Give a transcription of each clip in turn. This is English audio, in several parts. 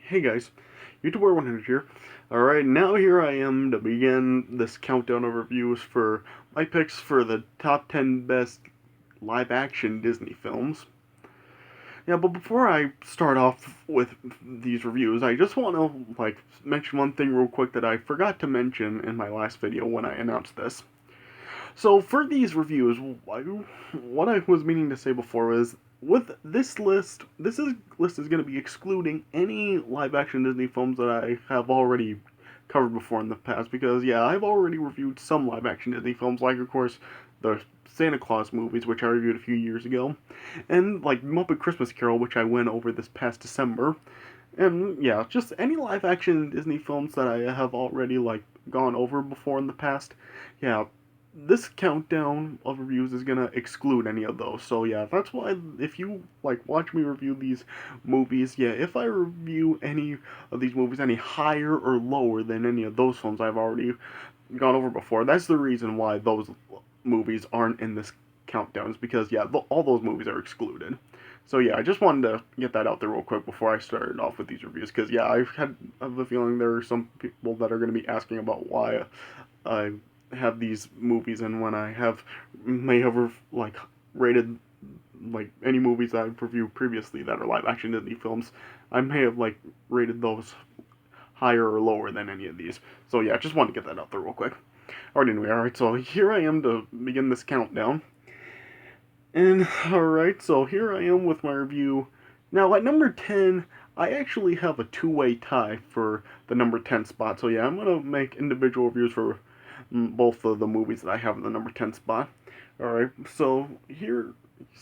Hey guys, YouTuber 100 here. Alright, now here I am to begin this countdown of reviews for my picks for the top 10 best live action Disney films. Yeah, but before I start off with these reviews, I just want to mention one thing real quick that I forgot to mention in my last video when I announced this. So for these reviews, what I was meaning to say before is with this list, list is going to be excluding any live action Disney films that I have already covered before in the past because yeah, I've already reviewed some live action Disney films, like of course the Santa Claus movies, which I reviewed a few years ago, and like Muppet Christmas Carol, which I went over this past December. And yeah, just any live action Disney films that I have already gone over before in the past. Yeah, this countdown of reviews is gonna exclude any of those. So yeah, that's why if you watch me review these movies, yeah, if I review any of these movies any higher or lower than any of those films I've already gone over before, that's the reason why those movies aren't in this countdown. Is because yeah, all those movies are excluded. So yeah, I just wanted to get that out there real quick before I started off with these reviews, because yeah, I have a feeling there are some people that are going to be asking about why I have these movies, and when I have may have rated any movies that I've reviewed previously that are live action Disney films, I may have rated those higher or lower than any of these. So yeah, just wanted to get that out there real quick. Alright, so here I am to begin this countdown. And alright, so here I am with my review. Now at number 10, I actually have a two-way tie for the number 10 spot. So yeah, I'm going to make individual reviews for both of the movies that I have in the number 10 spot. Alright, so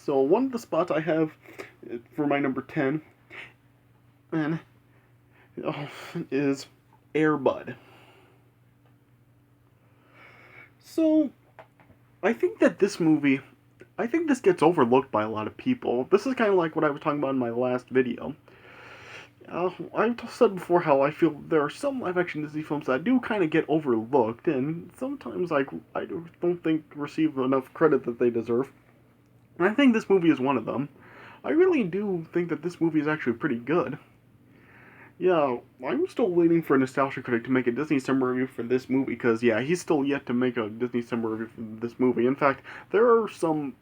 one of the spots I have for my number 10 and is Air Bud. So I think that this movie, I think this gets overlooked by a lot of people. This is kind of like what I was talking about in my last video. I've said before how I feel there are some live-action Disney films that do kind of get overlooked, and sometimes I don't think receive enough credit that they deserve. And I think this movie is one of them. I really do think that this movie is actually pretty good. Yeah, I'm still waiting for Nostalgia Critic to make a Disney Summer review for this movie, because yeah, he's still yet to make a Disney Summer review for this movie. In fact, there are some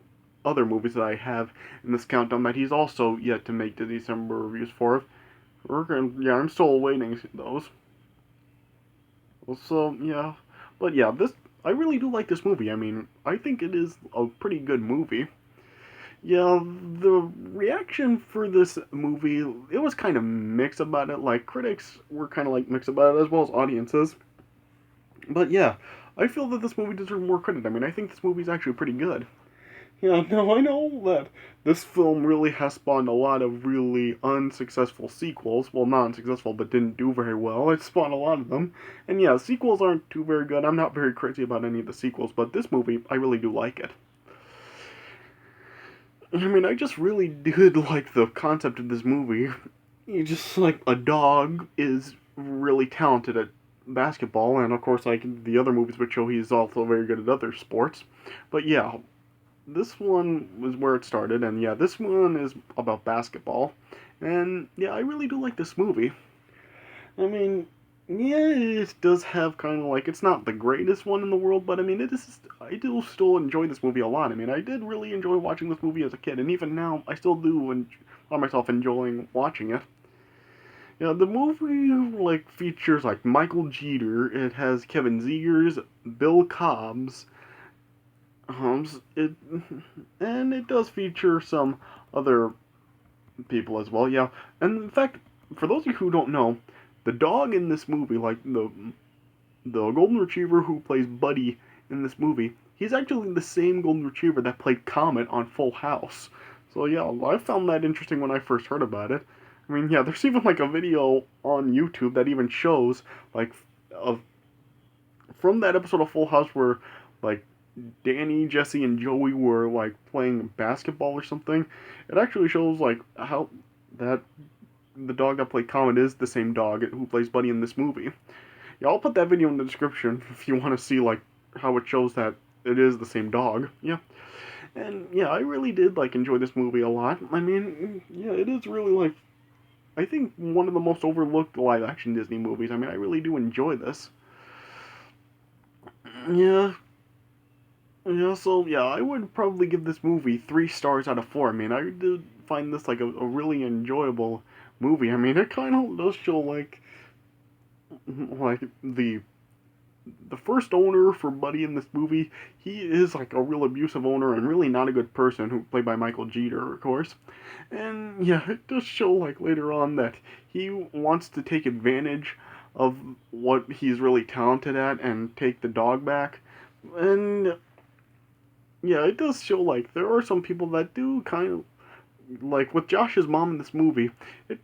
other movies that I have in this countdown that he's also yet to make Disney Summer reviews for. Yeah, I'm still awaiting those. So yeah, but yeah, I really do like this movie. I mean, I think it is a pretty good movie. Yeah, the reaction for this movie, it was kind of mixed about it. Like critics were kind of mixed about it, as well as audiences. But yeah, I feel that this movie deserves more credit. I mean, I think this movie is actually pretty good. Yeah, now I know that this film really has spawned a lot of really unsuccessful sequels. Well, not unsuccessful, but didn't do very well. It spawned a lot of them. And yeah, sequels aren't too very good. I'm not very crazy about any of the sequels, but this movie, I really do like it. I mean, I just really did like the concept of this movie. You just a dog is really talented at basketball, and of course, the other movies would show he's also very good at other sports. But yeah, this one was where it started, and yeah, this one is about basketball. And yeah, I really do like this movie. I mean, yeah, it does have kind of it's not the greatest one in the world, but I mean, it is. I do still enjoy this movie a lot. I mean, I did really enjoy watching this movie as a kid, and even now, I still do find myself enjoying watching it. Yeah, the movie features Michael Jeter. It has Kevin Zegers, Bill Cobbs, it and it does feature some other people as well. Yeah, and in fact, for those of you who don't know, the dog in this movie, the golden retriever who plays Buddy in this movie, he's actually the same golden retriever that played Comet on Full House. So yeah, I found that interesting when I first heard about it. I mean, yeah, there's even a video on YouTube that even shows of from that episode of Full House where like Danny, Jesse, and Joey were playing basketball or something. It actually shows how that the dog that played Comet is the same dog who plays Buddy in this movie. Yeah, I'll put that video in the description if you want to see how it shows that it is the same dog. Yeah. And yeah, I really did enjoy this movie a lot. I mean, yeah, it is really I think, one of the most overlooked live action Disney movies. I mean, I really do enjoy this. Yeah, yeah, so yeah, I would probably give this movie 3 stars out of 4. I mean, I did find this like a really enjoyable movie. I mean, it kind of does show like the first owner for Buddy in this movie. He is like a real abusive owner and really not a good person. Who played by Michael Jeter, of course. And yeah, it does show like later on that he wants to take advantage of what he's really talented at and take the dog back. And yeah, it does show like there are some people that do kind of like with Josh's mom in this movie. It,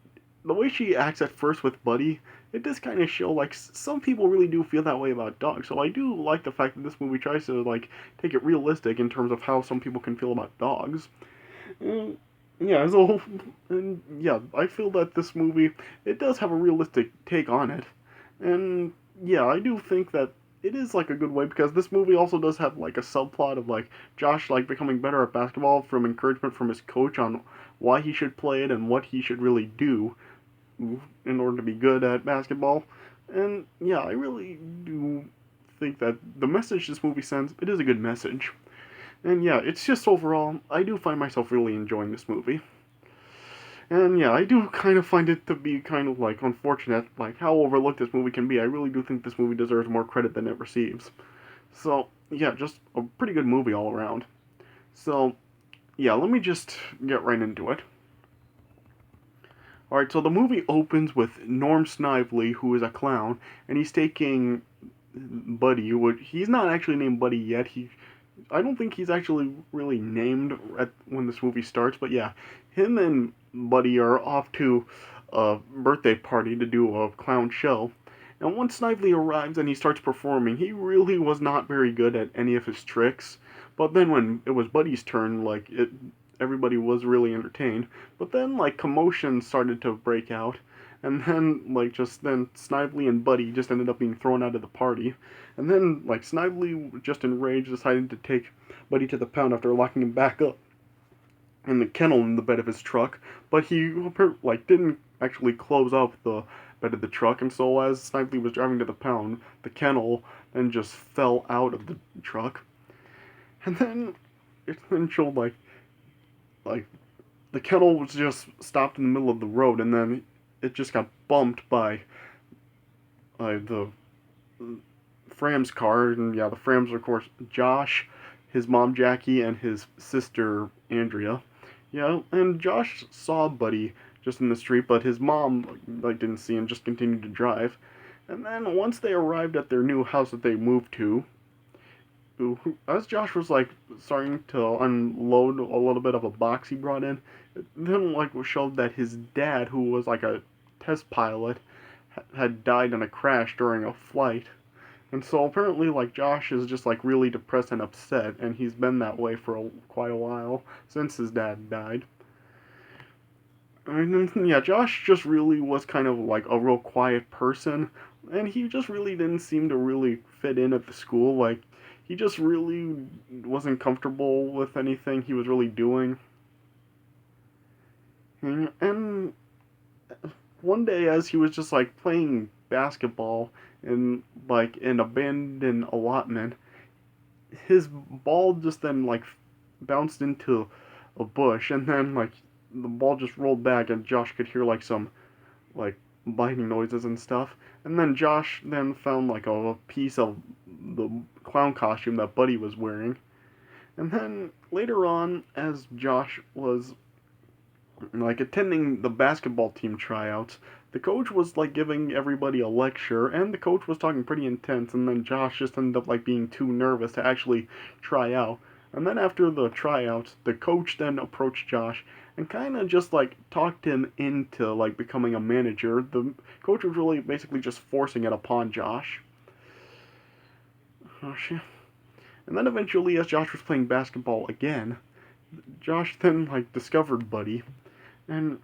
the way she acts at first with Buddy, it does kind of show like some people really do feel that way about dogs. So I do like the fact that this movie tries to like take it realistic in terms of how some people can feel about dogs. Mm, yeah, so and yeah, I feel that this movie, it does have a realistic take on it, and yeah, I do think that it is like a good way because this movie also does have like a subplot of like Josh like becoming better at basketball from encouragement from his coach on why he should play it and what he should really do in order to be good at basketball, and yeah, I really do think that the message this movie sends, it is a good message. And yeah, it's just overall, I do find myself really enjoying this movie. And yeah, I do kind of find it to be kind of like unfortunate, like how overlooked this movie can be. I really do think this movie deserves more credit than it receives. So yeah, just a pretty good movie all around. So yeah, let me just get right into it. Alright, so the movie opens with Norm Snively, who is a clown, and he's taking Buddy, which he's not actually named Buddy yet. I don't think he's actually really named when this movie starts, but yeah, him and Buddy are off to a birthday party to do a clown show. And once Snively arrives and he starts performing, he really was not very good at any of his tricks. But then when it was Buddy's turn, everybody was really entertained. But then commotion started to break out, and then just then Snively and Buddy just ended up being thrown out of the party. And then Snively, just enraged, decided to take Buddy to the pound after locking him back up in the kennel in the bed of his truck. But he didn't actually close up the bed of the truck, and so as Snively was driving to the pound, the kennel then just fell out of the truck. And then it then showed like the kennel was just stopped in the middle of the road, and then it just got bumped by the Fram's car, and yeah, the Frams are of course Josh, his mom Jackie, and his sister Andrea. Yeah, and Josh saw Buddy just in the street, but his mom didn't see and just continued to drive. And then once they arrived at their new house that they moved to, as Josh was starting to unload a little bit of a box he brought in, it then was showed that his dad, who was a test pilot, had died in a crash during a flight. And so apparently Josh is just really depressed and upset, and he's been that way for quite a while since his dad died. And yeah, Josh just really was kind of a real quiet person, and he just really didn't seem to really fit in at the school. He just really wasn't comfortable with anything he was really doing. And one day, as he was just playing basketball in an abandoned allotment, his ball just then bounced into a bush, and then the ball just rolled back, and Josh could hear some like biting noises and stuff. And then Josh then found a piece of the clown costume that Buddy was wearing. And then later on, as Josh was attending the basketball team tryouts, the coach was giving everybody a lecture, and the coach was talking pretty intense, and then Josh just ended up being too nervous to actually try out. And then after the tryouts, the coach then approached Josh and kind of just talked him into becoming a manager. The coach was really basically just forcing it upon Josh. Oh shit. And then eventually, as Josh was playing basketball again, Josh then discovered Buddy, and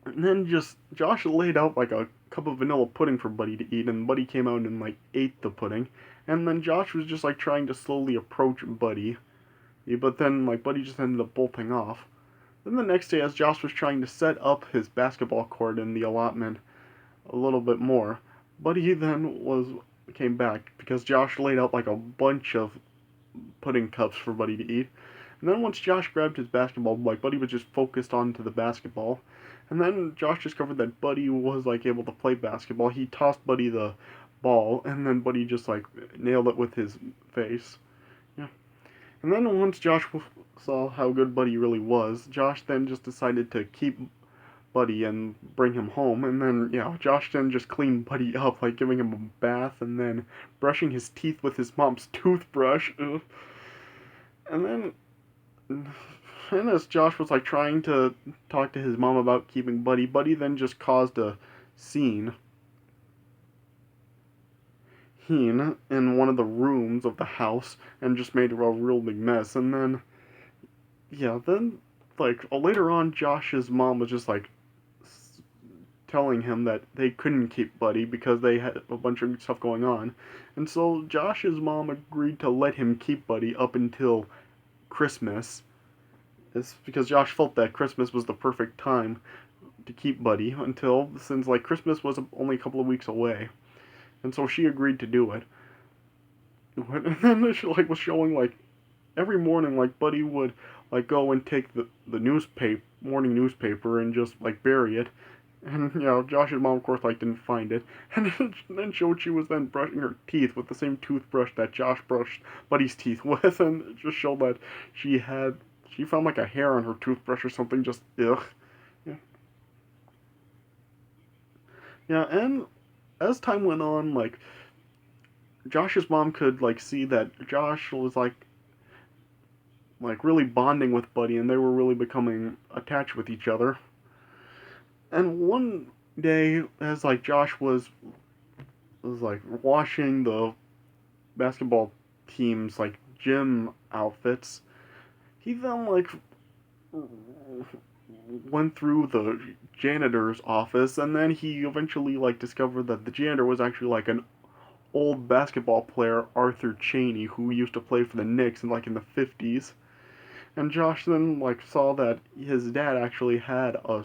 then just Josh laid out a cup of vanilla pudding for Buddy to eat, and Buddy came out and ate the pudding. And then Josh was just trying to slowly approach Buddy, but then Buddy just ended up bolting off. Then the next day, as Josh was trying to set up his basketball court in the allotment a little bit more, Buddy then came back because Josh laid out like a bunch of pudding cups for Buddy to eat. And then once Josh grabbed his basketball, like Buddy was just focused onto the basketball. And then Josh discovered that Buddy was like able to play basketball. He tossed Buddy the ball, and then Buddy just like nailed it with his face. Yeah. And then once Josh saw how good Buddy really was, Josh then just decided to keep Buddy and bring him home. And then, yeah, Josh then just cleaned Buddy up, like giving him a bath and then brushing his teeth with his mom's toothbrush. Ugh. And then, and as Josh was like trying to talk to his mom about keeping Buddy, Buddy then just caused a scene in one of the rooms of the house and just made a real big mess. And then, yeah, then like later on, Josh's mom was just like telling him that they couldn't keep Buddy because they had a bunch of stuff going on. And so Josh's mom agreed to let him keep Buddy up until Christmas. It's because Josh felt that Christmas was the perfect time to keep Buddy until, since like Christmas was only a couple of weeks away. And so she agreed to do it. And then she like was showing like every morning like Buddy would like go and take the newspaper morning newspaper and just like bury it. And, you know, Josh's mom, of course, like, didn't find it. And then showed she was then brushing her teeth with the same toothbrush that Josh brushed Buddy's teeth with. And it just showed that she found, like, a hair on her toothbrush or something. Just, ugh. Yeah. Yeah, and as time went on, like, Josh's mom could, like, see that Josh was, like really bonding with Buddy, and they were really becoming attached with each other. And one day, as like Josh was like washing the basketball team's like gym outfits, he then like went through the janitor's office, and then he eventually like discovered that the janitor was actually like an old basketball player, Arthur Chaney, who used to play for the Knicks in the 50s. And Josh then like saw that his dad actually had a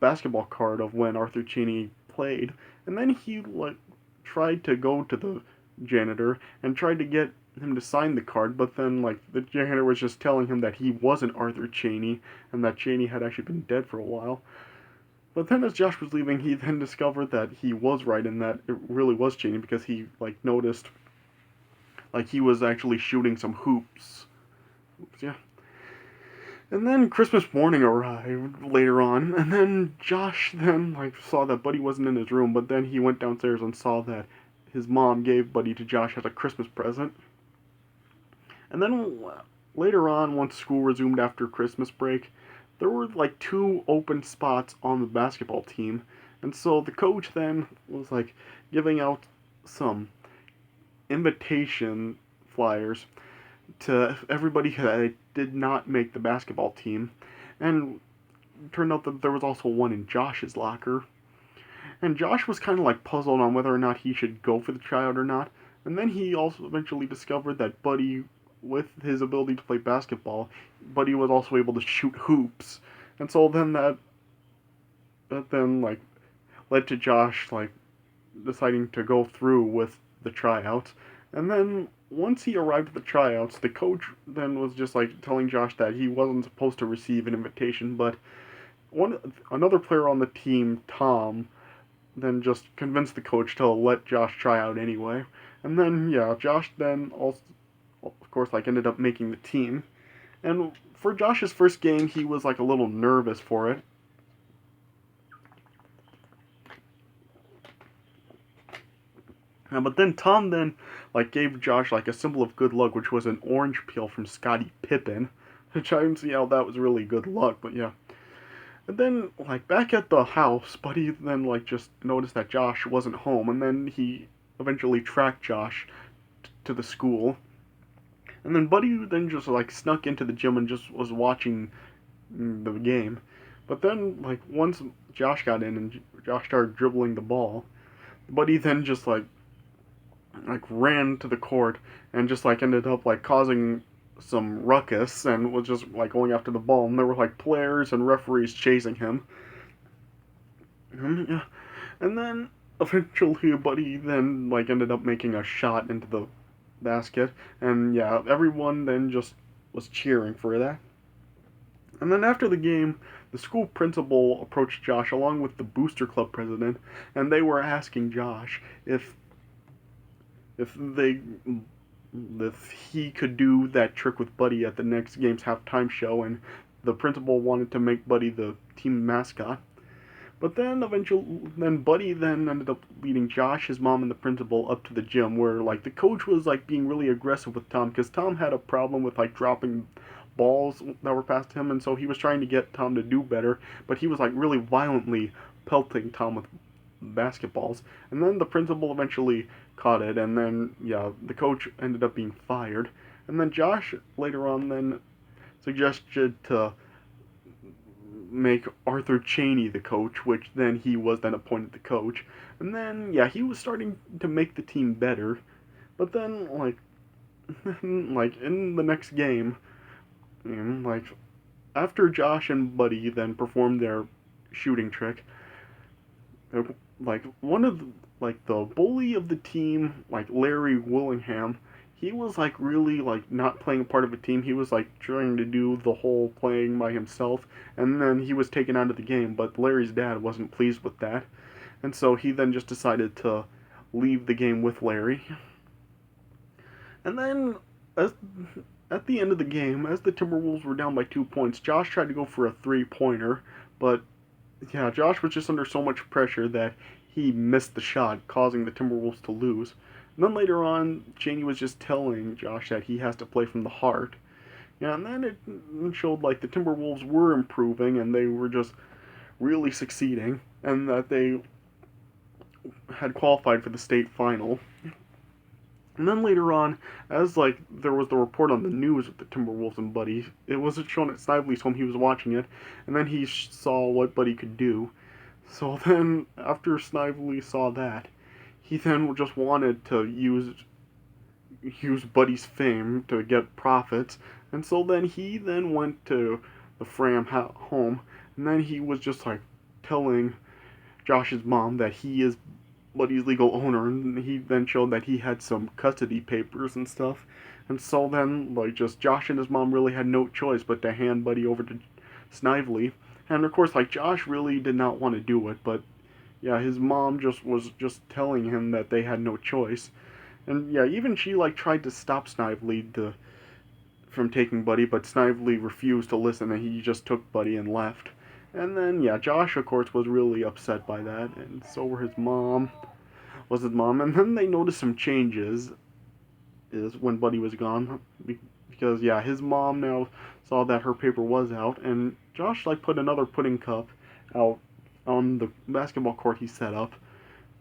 basketball card of when Arthur Chaney played, and then he like tried to go to the janitor and tried to get him to sign the card, but then like the janitor was just telling him that he wasn't Arthur Chaney and that Chaney had actually been dead for a while. But then as Josh was leaving, he then discovered that he was right and that it really was Chaney because he like noticed like he was actually shooting some hoops. Oops, yeah. And then Christmas morning arrived later on, and then Josh then like saw that Buddy wasn't in his room, but then he went downstairs and saw that his mom gave Buddy to Josh as a Christmas present. And then later on, once school resumed after Christmas break, there were like two open spots on the basketball team, and so the coach then was like giving out some invitation flyers to everybody that did not make the basketball team. And it turned out that there was also one in Josh's locker. And Josh was kind of like puzzled on whether or not he should go for the tryout or not. And then he also eventually discovered that Buddy, with his ability to play basketball, Buddy was also able to shoot hoops. And so then that then like led to Josh like deciding to go through with the tryouts. And then once he arrived at the tryouts, the coach then was just like telling Josh that he wasn't supposed to receive an invitation, but another player on the team, Tom, then just convinced the coach to let Josh try out anyway. And then yeah, Josh then also of course like ended up making the team. And for Josh's first game, he was like a little nervous for it. But then Tom then like gave Josh like a symbol of good luck, which was an orange peel from Scottie Pippen, which I didn't see how that was really good luck, but yeah. And then like back at the house, Buddy then like just noticed that Josh wasn't home, and then he eventually tracked Josh to the school. And then Buddy then just like snuck into the gym and just was watching the game. But then like once Josh got in and Josh started dribbling the ball, Buddy then just like ran to the court and just like ended up like causing some ruckus and was just like going after the ball, and there were like players and referees chasing him. Yeah. And then eventually Buddy then like ended up making a shot into the basket, and yeah, everyone then just was cheering for that. And then after the game, the school principal approached Josh along with the Booster Club president, and they were asking Josh if they if he could do that trick with Buddy at the next game's halftime show, and the principal wanted to make Buddy the team mascot. But then then Buddy then ended up leading Josh, his mom, and the principal up to the gym, where like the coach was like being really aggressive with Tom because Tom had a problem with like dropping balls that were passed to him, and so he was trying to get Tom to do better, but he was like really violently pelting Tom with basketballs. And then the principal eventually caught it, and then yeah, the coach ended up being fired. And then Josh later on then suggested to make Arthur Chaney the coach, which then he was then appointed the coach. And then yeah, he was starting to make the team better. But then like in the next game, like after Josh and Buddy then performed their shooting trick, like one of like the bully of the team, like Larry Willingham, he was like really like not playing a part of a team. He was like trying to do the whole playing by himself, and then he was taken out of the game. But Larry's dad wasn't pleased with that, and so he then just decided to leave the game with Larry. And then as at the end of the game, as the Timberwolves were down by 2 points, Josh tried to go for a three-pointer, but yeah, Josh was just under so much pressure that he missed the shot, causing the Timberwolves to lose. And then later on, Chaney was just telling Josh that he has to play from the heart. Yeah, and then it showed like the Timberwolves were improving and they were just really succeeding, and that they had qualified for the state final. And then later on, as like there was the report on the news of the Timberwolves and Buddy, it wasn't shown at Snively's home. He was watching it, and then he saw what Buddy could do. So then, after Snively saw that, he then just wanted to use Buddy's fame to get profits, and so then he then went to the Fram home, and then he was just like telling Josh's mom that he is Buddy's legal owner, and he then showed that he had some custody papers and stuff. And so then, like, just Josh and his mom really had no choice but to hand Buddy over to Snively. And of course, like, Josh really did not want to do it, but yeah, his mom just was just telling him that they had no choice. And yeah, even she, like, tried to stop Snively from taking Buddy, but Snively refused to listen, and he just took Buddy and left. And then, yeah, Josh, of course, was really upset by that, and so were his mom. Was his mom, and then they noticed some changes is when Buddy was gone, because yeah, his mom now saw that her paper was out, and Josh like put another pudding cup out on the basketball court he set up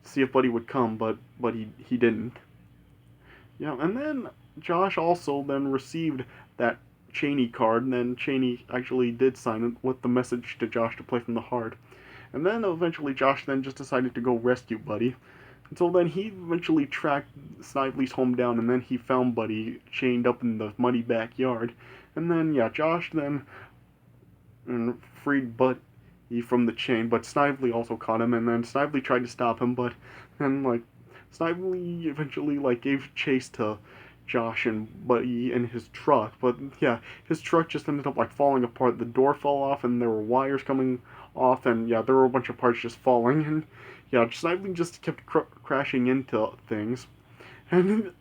to see if Buddy would come, but he didn't. Yeah, and then Josh also then received that Chaney card, and then Chaney actually did sign it with the message to Josh to play from the heart. And then eventually Josh then just decided to go rescue Buddy. And so then he eventually tracked Snively's home down, and then he found Buddy chained up in the muddy backyard. And then, yeah, Josh then freed Buddy from the chain, but Snively also caught him, and then Snively tried to stop him, but then, like, Snively eventually, like, gave chase to Josh and Buddy in his truck, but yeah, his truck just ended up, like, falling apart. The door fell off, and there were wires coming off, and yeah, there were a bunch of parts just falling, and yeah, Snively just kept crashing into things. And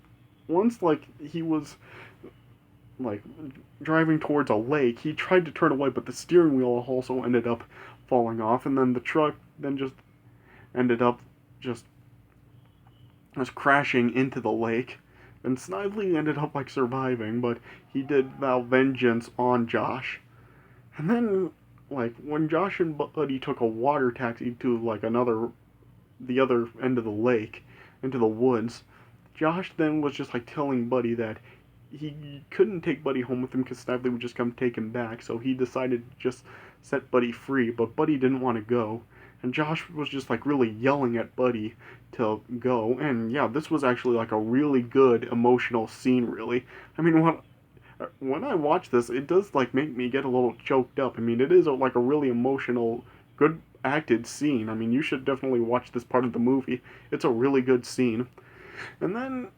once, like, he was, like, driving towards a lake, he tried to turn away, but the steering wheel also ended up falling off, and then the truck then just ended up just crashing into the lake. And Snively ended up, like, surviving, but he did vow vengeance on Josh. And then, like, when Josh and Buddy took a water taxi to, like, the other end of the lake, into the woods, Josh then was just like telling Buddy that he couldn't take Buddy home with him because Snively would just come take him back, so he decided to just set Buddy free, but Buddy didn't want to go. And Josh was just like really yelling at Buddy to go, and yeah, this was actually like a really good emotional scene, really. I mean, When I watch this, it does like make me get a little choked up. I mean, it is like a really emotional, good acted scene. I mean, you should definitely watch this part of the movie. It's a really good scene. And then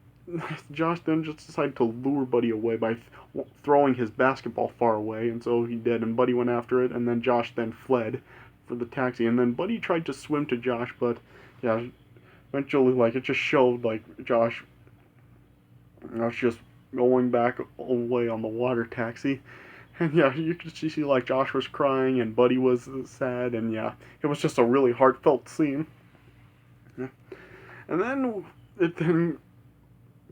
Josh then just decided to lure Buddy away by throwing his basketball far away, and so he did. And Buddy went after it, and then Josh then fled for the taxi. And then Buddy tried to swim to Josh, but yeah, eventually like it just showed like Josh was just going back away on the water taxi. And yeah, you could see like Josh was crying and Buddy was sad, and yeah, it was just a really heartfelt scene. Yeah. And then it then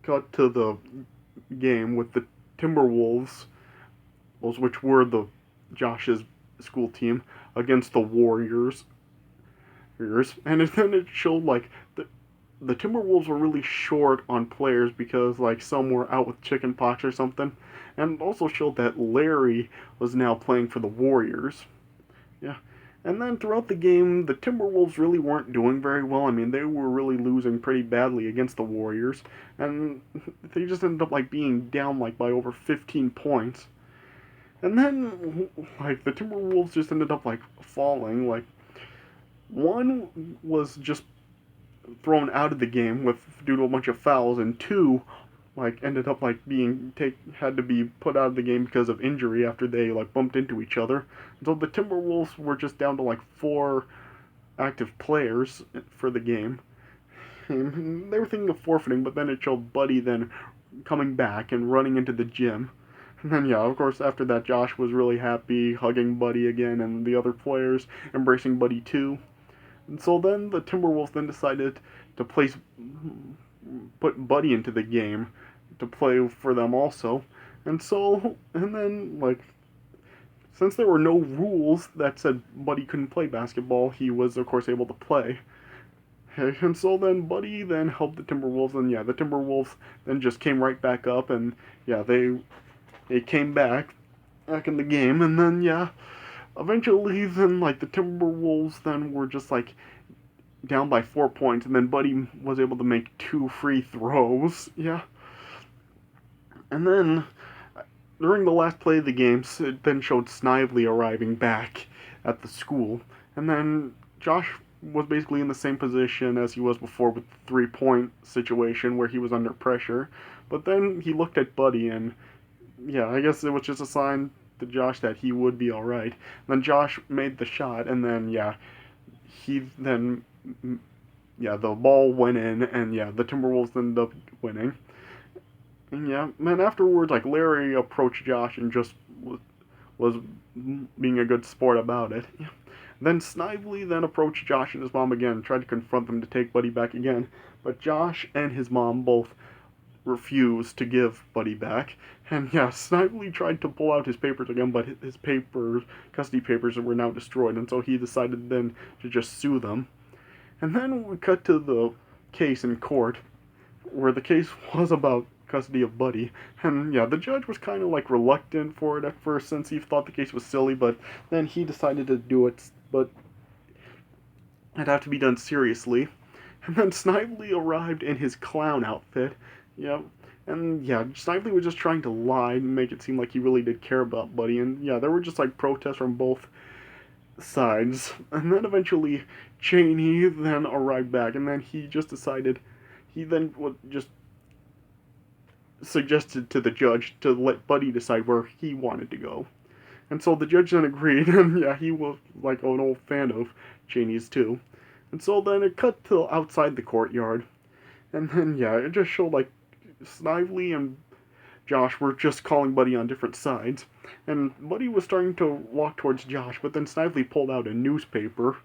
got to the game with the Timberwolves, which were the Josh's school team, against the Warriors. And then it showed like the Timberwolves were really short on players because like some were out with chickenpox or something, and also showed that Larry was now playing for the Warriors. Yeah. And then throughout the game, the Timberwolves really weren't doing very well. I mean, they were really losing pretty badly against the Warriors, and they just ended up like being down like by over 15 points. And then like the Timberwolves just ended up like falling. Like one was just thrown out of the game with due to a bunch of fouls, and two like ended up like being had to be put out of the game because of injury after they like bumped into each other. And so the Timberwolves were just down to like four active players for the game. And they were thinking of forfeiting, but then it showed Buddy then coming back and running into the gym. And then yeah, of course after that Josh was really happy, hugging Buddy again, and the other players embracing Buddy too. And so then the Timberwolves then decided to put Buddy into the game to play for them also. And then like since there were no rules that said Buddy couldn't play basketball, he was of course able to play. And so then Buddy then helped the Timberwolves, and yeah, the Timberwolves then just came right back up, and yeah, they came back in the game, and then yeah, eventually then like the Timberwolves then were just like down by 4 points, and then Buddy was able to make two free throws. Yeah. And then during the last play of the game, it then showed Snively arriving back at the school. And then Josh was basically in the same position as he was before with the 3 point situation where he was under pressure. But then he looked at Buddy, and yeah, I guess it was just a sign to Josh that he would be alright. Then Josh made the shot, and then yeah, he then yeah, the ball went in, and yeah, the Timberwolves ended up winning. And yeah, man, afterwards, like Larry approached Josh and just was being a good sport about it. Yeah. Then Snively then approached Josh and his mom again and tried to confront them to take Buddy back again, but Josh and his mom both refused to give Buddy back. And yeah, Snively tried to pull out his papers again, but his custody papers were now destroyed, and so he decided then to just sue them. And then we cut to the case in court, where the case was about custody of Buddy. And yeah, the judge was kind of like reluctant for it at first since he thought the case was silly, but then he decided to do it, but it had to be done seriously. And then Snively arrived in his clown outfit. Yeah. And yeah, Snively was just trying to lie and make it seem like he really did care about Buddy. And yeah, there were just like protests from both sides. And then eventually Cheney then arrived back, and then he just decided he then would just suggested to the judge to let Buddy decide where he wanted to go. And so the judge then agreed, and yeah, he was like an old fan of Cheney's too. And so then it cut to outside the courtyard, and then yeah, it just showed like Snively and Josh were just calling Buddy on different sides, and Buddy was starting to walk towards Josh, but then Snively pulled out a newspaper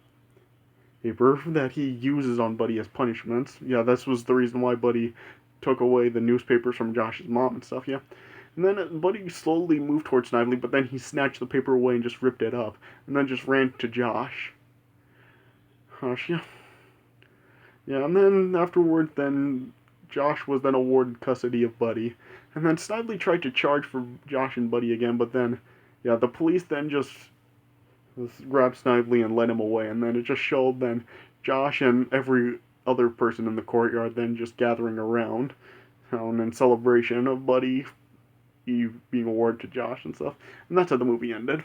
that he uses on Buddy as punishments. Yeah, this was the reason why Buddy took away the newspapers from Josh's mom and stuff, yeah. And then Buddy slowly moved towards Snively, but then he snatched the paper away and just ripped it up, and then just ran to Josh. Yeah. Yeah, and then afterward, then Josh was then awarded custody of Buddy. And then Snively tried to charge for Josh and Buddy again, but then, yeah, the police then just grabbed Snively and led him away. And then it just showed then Josh and every other person in the courtyard then just gathering around in celebration of Buddy Eve being awarded to Josh and stuff. And that's how the movie ended.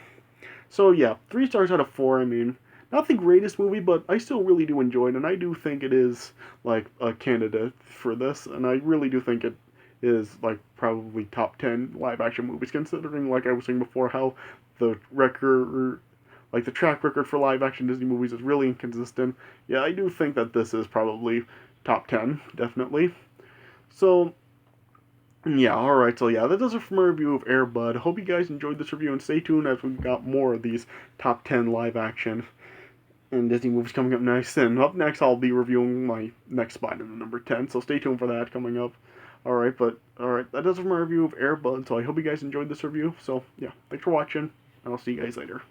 So yeah, 3 stars out of 4. I mean, not the greatest movie, but I still really do enjoy it, and I do think it is like a candidate for this, and I really do think it is like probably top 10 live action movies, considering like I was saying before how the record like the track record for live action Disney movies is really inconsistent. Yeah, I do think that this is probably top 10, definitely. So yeah, alright, so yeah, that does it for my review of Air Bud. Hope you guys enjoyed this review, and stay tuned as we've got more of these top 10 live action and Disney movies coming up next. And up next, I'll be reviewing my next spot in the number 10, so stay tuned for that coming up. Alright, that does it for my review of Air Bud, so I hope you guys enjoyed this review. So yeah, thanks for watching, and I'll see you guys later.